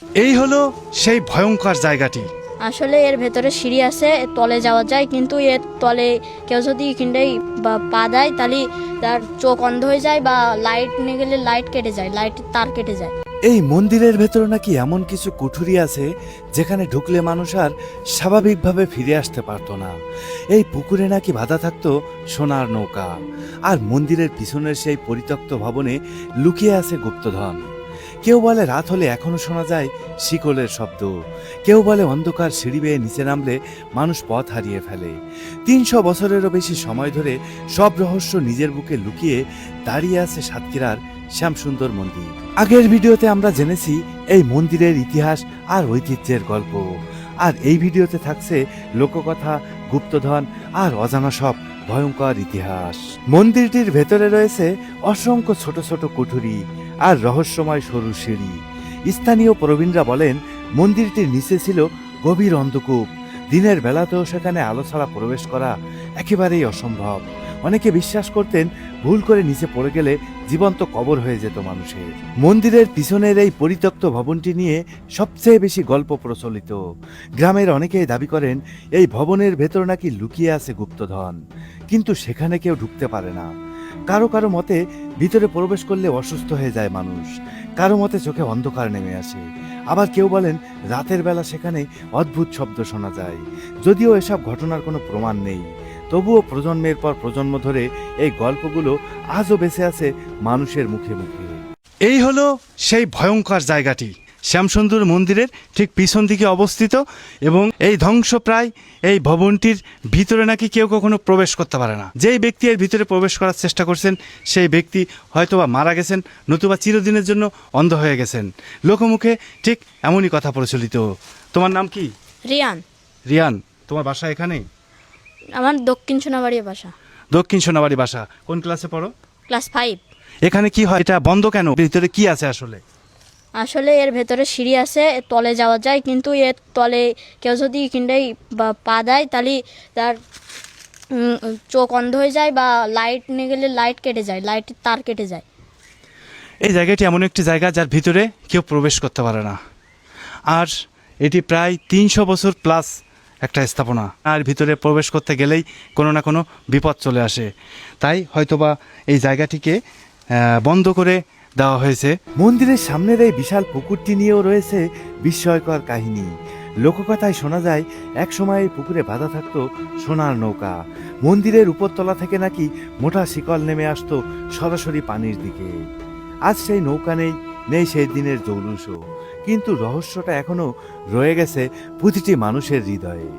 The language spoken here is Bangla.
এই হলো সেই ভয়ঙ্কর জায়গাটি। আসলে এর ভেতরে সিঁড়ি আছে, তলে যাওয়া যায়, কিন্তু এর তলে কেউ যদি এখানটাই বা পা দেয় তাহলে তার চোখ অন্ধ হয়ে যায়, বা লাইট নিয়ে গেলে লাইট কেটে যায়, লাইটের তার কেটে যায়। এই মন্দিরের ভেতরে নাকি এমন কিছু কুঠুরি আছে যেখানে ঢুকলে মানুষ আর স্বাভাবিকভাবে ফিরে আসতে পারতো না। এই পুকুরে নাকি বাঁধা থাকতো সোনার নৌকা, আর মন্দিরের পিছনের সেই পরিত্যক্ত ভবনে লুকিয়ে আছে গুপ্তধন। কেউ বলে রাত হলে এখনো শোনা যায় শিকলের শব্দ, কেউ বলে অন্ধকার সিঁড়ি বেয়ে নিচে নামলে মানুষ পথ হারিয়ে ফেলে। ৩০০ বছরেরও বেশি সময় ধরে সব রহস্য নিজের বুকে লুকিয়ে দাঁড়িয়ে আছে সাতক্ষীরার শ্যামসুন্দর মন্দির। আগের ভিডিওতে আমরা জেনেছি এই মন্দিরের ইতিহাস আর ঐতিহ্যের গল্প, আর এই ভিডিওতে থাকছে লোককথা, গুপ্তধন আর অজানা সব ভয়ঙ্কর ইতিহাস। মন্দিরটির ভেতরে রয়েছে অসংখ্য ছোট ছোট কুঠুরি আর রহস্যময় সরু সিঁড়ি। স্থানীয় প্রবীণরা বলেন মন্দিরটির নিচে ছিল গভীর অন্ধকূপ, দিনের বেলাতেও সেখানে আলো ছাড়া প্রবেশ করা একেবারেই অসম্ভব। অনেকে বিশ্বাস করতেন ভুল করে নিচে পড়ে গেলে জীবন্ত কবর হয়ে যেত মানুষের। মন্দিরের পিছনের এই পরিত্যক্ত ভবনটি নিয়ে সবচেয়ে বেশি গল্প প্রচলিত। গ্রামের অনেকেই দাবি করেন এই ভবনের ভেতর নাকি লুকিয়ে আছে গুপ্তধন, কিন্তু সেখানে কেউ ঢুকতে পারে না। কারো কারো মতে ভিতরে প্রবেশ করলে অসুস্থ হয়ে যায় মানুষ, কারো মতে চোখে অন্ধকার নেমে আসে, আবার কেউ বলেন রাতের বেলা সেখানে অদ্ভুত শব্দ শোনা যায়। যদিও এসব ঘটনার কোনো প্রমাণ নেই, তবুও প্রজন্মের পর প্রজন্ম ধরে এই গল্পগুলো আজও বেঁচে আছে মানুষের মুখে মুখে। এই হলো সেই ভয়ঙ্কর জায়গাটি, শ্যামসুন্দর মন্দিরের ঠিক পিছন দিকে অবস্থিত, এবং এই ধ্বংসপ্রায় এই ভবনটির ভিতরে নাকি কেউ কখনো প্রবেশ করতে পারে না। যেই ব্যক্তি এর ভিতরে প্রবেশ করার চেষ্টা করছেন সেই ব্যক্তি হয়তোবা মারা গেছেন, নতুবা চিরদিনের জন্য অন্ধ হয়ে গেছেন। লোকমুখে ঠিক এমনই কথা প্রচলিত। তোমার নাম কি? রিয়ান। রিয়ান, তোমার বাসা এখানে? আমার দক্ষিণ সোনাবাড়ি বাসা। দক্ষিণ সোনাবাড়ি বাসা। কোন ক্লাসে পড়ো? ক্লাস 5। এখানে কি হয়, এটা বন্ধ কেন? ভিতরে কি আছে আসলে? আসলে এর ভেতরে সিঁড়ি আছে, তলে যাওয়া যায়, কিন্তু এর তলে কেউ যদি এখানটাই বা পা দেয় তাহলে তার চোখ অন্ধ হয়ে যায়, বা লাইট নিয়ে গেলে লাইট কেটে যায়, লাইটের তার কেটে যায়। এই জায়গাটি এমন একটি জায়গা যার ভিতরে কেউ প্রবেশ করতে পারে না, আর এটি প্রায় ৩০০ বছর প্লাস একটা স্থাপনা, আর ভিতরে প্রবেশ করতে গেলেই কোনো না কোনো বিপদ চলে আসে। তাই হয়তোবা এই জায়গাটিকে বন্ধ করে দেওয়া হয়েছে। মন্দিরের সামনের এই বিশাল পুকুরটি নিয়েও রয়েছে বিস্ময়কর কাহিনী। লোককথায় শোনা যায় একসময় এই পুকুরে বাঁধা থাকতো সোনার নৌকা। মন্দিরের উপরতলা থেকে নাকি মোটা শিকল নেমে আসতো সরাসরি পানির দিকে। আজ সেই নৌকা নেই, নেই সেই দিনের জৌলুসও, কিন্তু রহস্যটা এখনো রয়ে গেছে প্রতিটি মানুষের হৃদয়ে।